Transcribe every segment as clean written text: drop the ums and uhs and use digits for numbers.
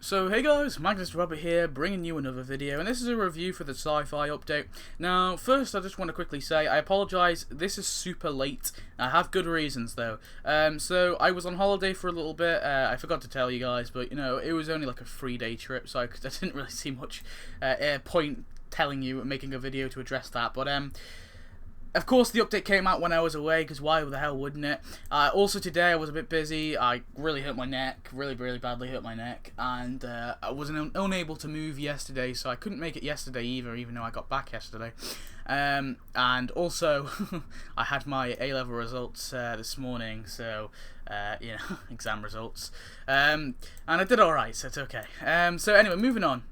So hey guys, Magnus here, bringing you another video, and this is a review for the SciFi update. Now, first I just want to quickly say, I apologise, this is super late. I have good reasons though. So I was on holiday for a little bit, I forgot to tell you guys, but you know, it was only like a 3-day trip, so I didn't really see much point telling you, making a video to address that, but of course, the update came out when I was away, because why the hell wouldn't it? Also today I was a bit busy. I really hurt my neck, really badly hurt my neck, and I was unable to move yesterday, so I couldn't make it yesterday either, even though I got back yesterday. And also, I had my A-level results this morning, so, you know, exam results. And I did alright, so it's okay. So anyway, moving on.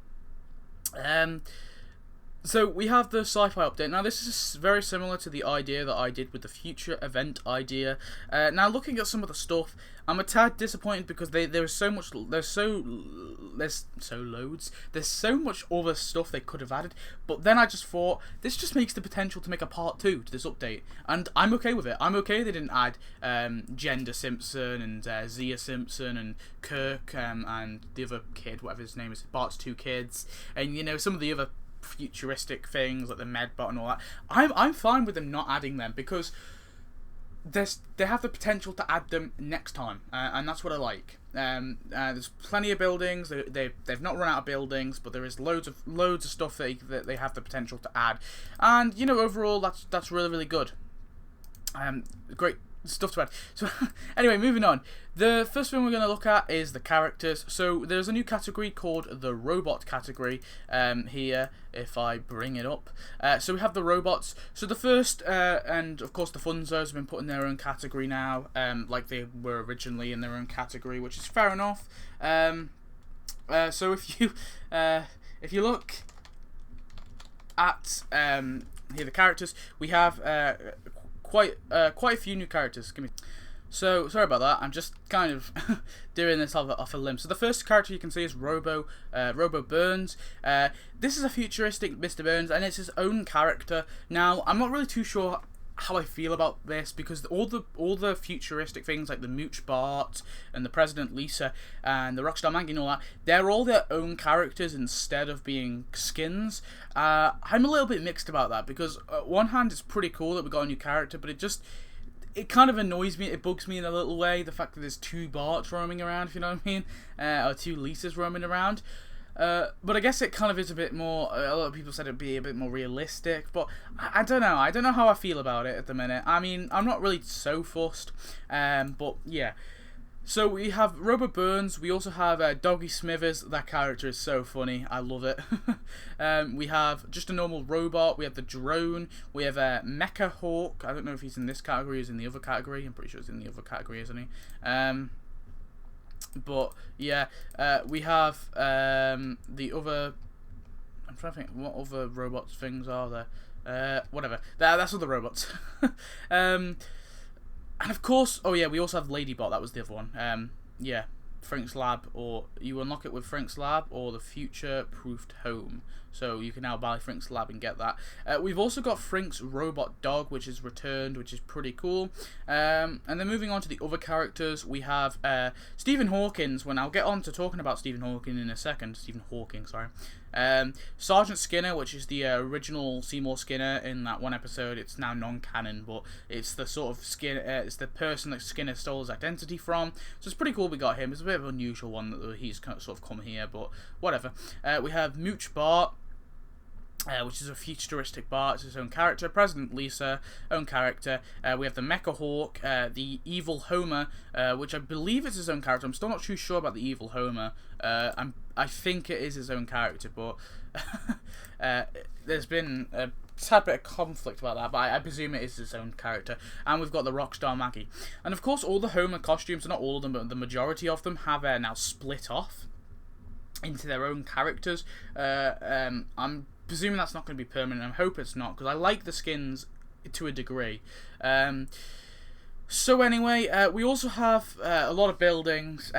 So we have the SciFi update. Now this is very similar to the idea that I did with the future event idea. Now looking at some of the stuff, I'm a tad disappointed because there's so much other stuff they could have added. But then I just thought this just makes the potential to make a part 2 to this update, and I'm okay with it. I'm okay they didn't add Gender Simpson and Zia Simpson and Kirk and the other kid, whatever his name is, Bart's 2 kids, and you know some of the other futuristic things like the Medbot and all that. I'm fine with them not adding them because they have the potential to add them next time, and that's what I like. There's plenty of buildings. They've not run out of buildings, but there is loads of stuff that they have the potential to add, and you know overall that's really good. Great stuff to add. So anyway, moving on. The first thing we're going to look at is the characters. So there's a new category called the robot category here, if I bring it up. So we have the robots. So the first, and of course the Funzos have been put in their own category now, like they were originally in their own category, which is fair enough. So if you look at here the characters, we have quite a few new characters. So sorry about that. I'm just kind of doing this off a limb. So the first character you can see is Robo Burns. This is a futuristic Mr. Burns, and it's his own character. Now I'm not really too sure how I feel about this because all the futuristic things like the Mooch Bart and the President Lisa and the Rockstar Maggie and all that, they're all their own characters instead of being skins. I'm a little bit mixed about that because on one hand it's pretty cool that we got a new character, but it kind of annoys me, it bugs me in a little way, the fact that there's 2 Barts roaming around, if you know what I mean, or 2 Lisas roaming around. But I guess it kind of is a bit more, a lot of people said it'd be a bit more realistic, but I don't know how I feel about it at the minute. I mean, I'm not really so fussed, but yeah. So we have Robert Burns, we also have Doggy Smithers. That character is so funny, I love it. We have just a normal robot, we have the drone, we have Mecha Hawk. I don't know if he's in this category or he's in the other category, I'm pretty sure he's in the other category, isn't he? But yeah, we have the other. I'm trying to think what other robots things are there. Whatever. That's all the robots. And of course, oh yeah, we also have Ladybot. That was the other one. Yeah, Frank's Lab, or you unlock it with Frank's Lab or the Future Proofed Home. So you can now buy Frank's Lab and get that. We've also got Frank's Robot Dog, which is returned, which is pretty cool. And then moving on to the other characters, we have Stephen Hawkins. Well, I'll get on to talking about Stephen Hawking in a second. Stephen Hawking, sorry. Sergeant Skinner, which is the original Seymour Skinner in that one episode. It's now non-canon, but it's the sort of it's the person that Skinner stole his identity from. So it's pretty cool we got him. It's a bit of an unusual one that he's kind of sort of come here, but whatever. We have Mooch Bart, which is a futuristic Bart, it's his own character. President Lisa, own character. We have the Mecha Hawk, the Evil Homer, which I believe is his own character. I'm still not too sure about the Evil Homer. I think it is his own character, but there's been a tad bit of conflict about that, but I presume it is his own character. And we've got the Rockstar Maggie. And of course all the Homer costumes, not all of them, but the majority of them have now split off into their own characters. I'm presuming that's not going to be permanent. I hope it's not, because I like the skins to a degree. So anyway, we also have a lot of buildings.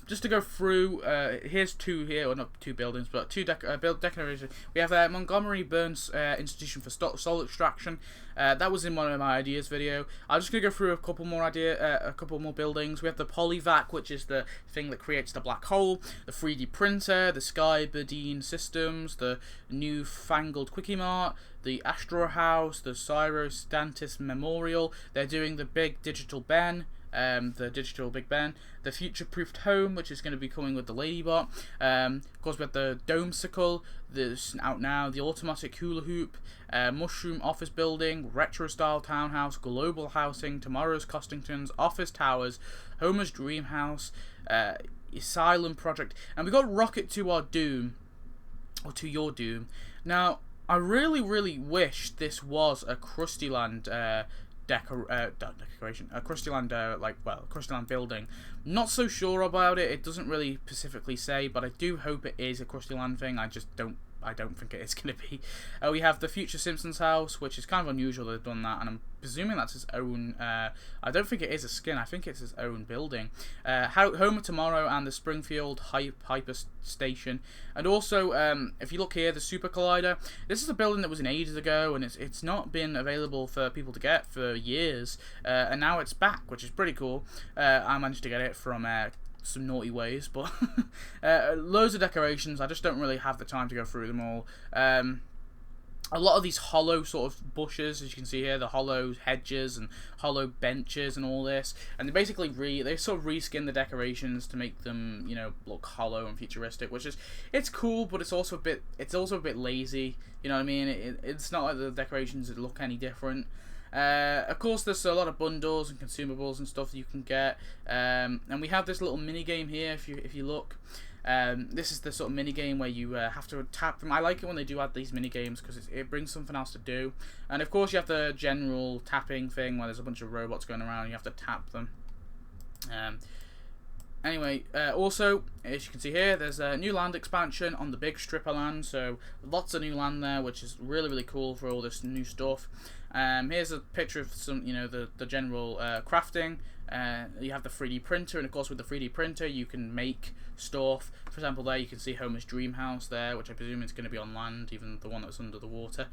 just to go through, here's two here, or not two buildings, but two decorations. We have Montgomery Burns Institution for Soul Extraction. That was in one of my ideas video. I'm just gonna go through a couple more buildings. We have the Polyvac, which is the thing that creates the black hole, the 3D printer, the Skyberdine Systems, the newfangled Quickie Mart, the Astro House, the Cyro Stantis Memorial. They're doing the big digital Ben. The digital Big Ben, the future-proofed home, which is going to be coming with the Ladybot. Of course, we have the Domesicle, that's out now, the automatic hula hoop, mushroom office building, retro-style townhouse, global housing, tomorrow's Costingtons, office towers, Homer's dream house, asylum project, and we got rocket to our doom, or to your doom. Now, I really wish this was a Krusty Land decoration, a Krusty Land, Krusty Land building. Not so sure about it. It doesn't really specifically say, but I do hope it is a Krusty Land thing. I don't think it is going to be. We have the future Simpsons house, which is kind of unusual they've done that, and I'm presuming that's his own. I don't think it is a skin. I think it's his own building. Home of Tomorrow and the Springfield Hyper Station, and also if you look here, the Super Collider. This is a building that was in ages ago, and it's not been available for people to get for years, and now it's back, which is pretty cool. I managed to get it from some naughty ways, but loads of decorations. I just don't really have the time to go through them all. A lot of these hollow sort of bushes, as you can see here, the hollow hedges and hollow benches and all this, and they basically they sort of reskin the decorations to make them, you know, look hollow and futuristic, which is, it's cool, but it's also a bit lazy. You know what I mean? It's not like the decorations that look any different. Of course, there's a lot of bundles and consumables and stuff that you can get, and we have this little mini game here. If you look, this is the sort of mini game where you have to tap them. I like it when they do add these mini games because it brings something else to do. And of course, you have the general tapping thing where there's a bunch of robots going around and you have to tap them. Anyway, also, as you can see here, there's a new land expansion on the big strip of land, so lots of new land there, which is really cool for all this new stuff. Here's a picture of some, you know, the general crafting. You have the 3D printer, and of course with the 3D printer you can make stuff. For example, there you can see Homer's dream house there, which I presume is going to be on land, even the one that's under the water.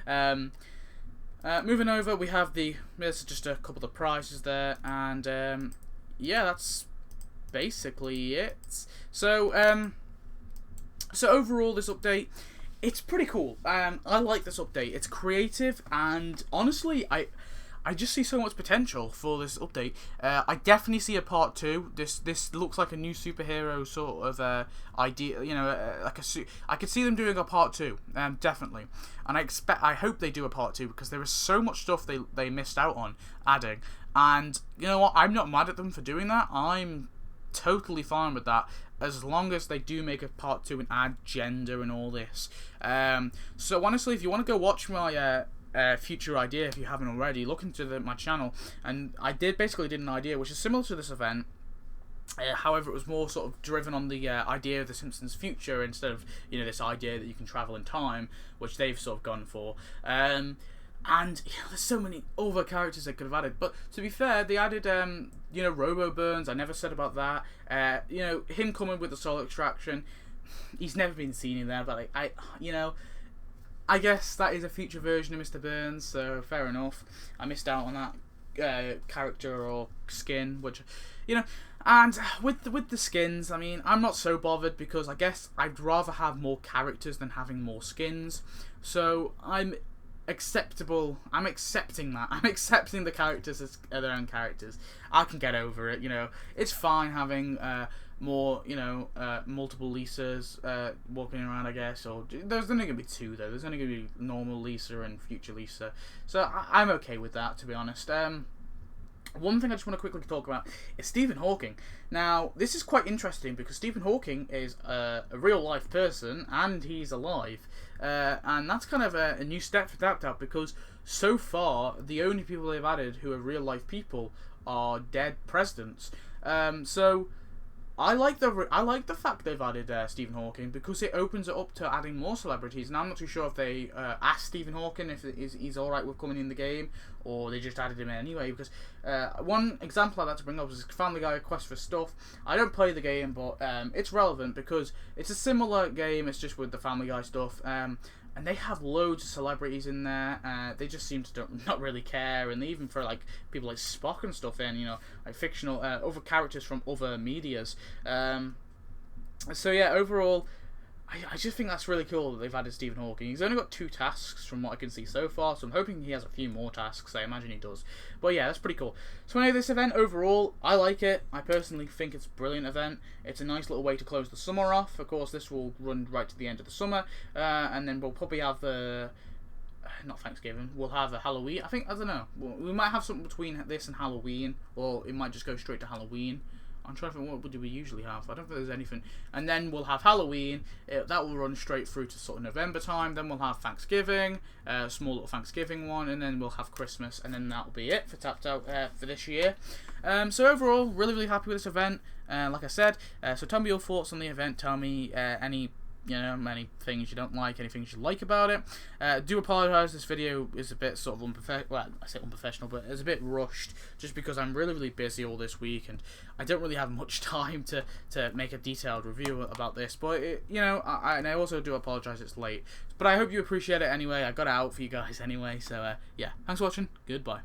Moving over, we have there's just a couple of prizes there, and yeah, that's basically it. So overall, this update, it's pretty cool. I like this update. It's creative, and honestly, I just see so much potential for this update. I definitely see a part 2. This looks like a new superhero sort of idea. You know, I could see them doing a part 2. Definitely, and I hope they do a part 2 because there is so much stuff they missed out on adding. And you know what? I'm not mad at them for doing that. I'm totally fine with that, as long as they do make a part 2 and add gender and all this. So honestly, if you want to go watch my future idea, if you haven't already, look into my channel, and I basically did an idea which is similar to this event. However, it was more sort of driven on the idea of the Simpsons future instead of, you know, this idea that you can travel in time, which they've sort of gone for. And you know, there's so many other characters they could have added. But to be fair, they added, you know, Robo Burns. I never said about that. You know, him coming with the soul extraction. He's never been seen in there, but you know, I guess that is a future version of Mr. Burns. So fair enough. I missed out on that character or skin, which, you know. And with the skins, I mean, I'm not so bothered because I guess I'd rather have more characters than having more skins. So I'm accepting that. I'm accepting the characters as their own characters. I can get over it, you know. It's fine having more, you know, multiple Lisas walking around, I guess. Or there's only gonna be 2 though. There's only gonna be normal Lisa and future Lisa. So I'm okay with that, to be honest. One thing I just want to quickly talk about is Stephen Hawking. Now, this is quite interesting because Stephen Hawking is a real-life person and he's alive. And that's kind of a new step for DapDap because so far, the only people they've added who are real-life people are dead presidents. So, I like the fact they've added Stephen Hawking, because it opens it up to adding more celebrities. And I'm not too sure if they asked Stephen Hawking if he's all right with coming in the game, or they just added him in anyway. Because one example I'd like to bring up is Family Guy Quest for Stuff. I don't play the game, but it's relevant because it's a similar game. It's just with the Family Guy stuff. And they have loads of celebrities in there. They just seem to not really care, and they even throw like people like Spock and stuff in, you know, like fictional other characters from other medias. So yeah, overall, I just think that's really cool that they've added Stephen Hawking. He's only got 2 tasks from what I can see so far, so I'm hoping he has a few more tasks. I imagine he does. But yeah, that's pretty cool. So anyway, this event overall, I like it. I personally think it's a brilliant event. It's a nice little way to close the summer off. Of course, this will run right to the end of the summer, and then we'll probably have not Thanksgiving. We'll have a Halloween. I don't know. We might have something between this and Halloween, or it might just go straight to Halloween. I'm trying to think, what do we usually have? I don't think there's anything. And then we'll have Halloween. That will run straight through to sort of November time. Then we'll have Thanksgiving, a small little Thanksgiving one, and then we'll have Christmas, and then that'll be it for Tapped Out for this year. So overall, really, really happy with this event. Like I said, so tell me your thoughts on the event. Tell me any things you don't like, any things you like about it. Do apologise, this video is a bit sort of unprofessional, well, I say unprofessional, but it's a bit rushed, just because I'm really, really busy all this week, and I don't really have much time to make a detailed review about this, but, I also do apologise it's late, but I hope you appreciate it anyway. I got it out for you guys anyway, so, yeah, thanks for watching, goodbye.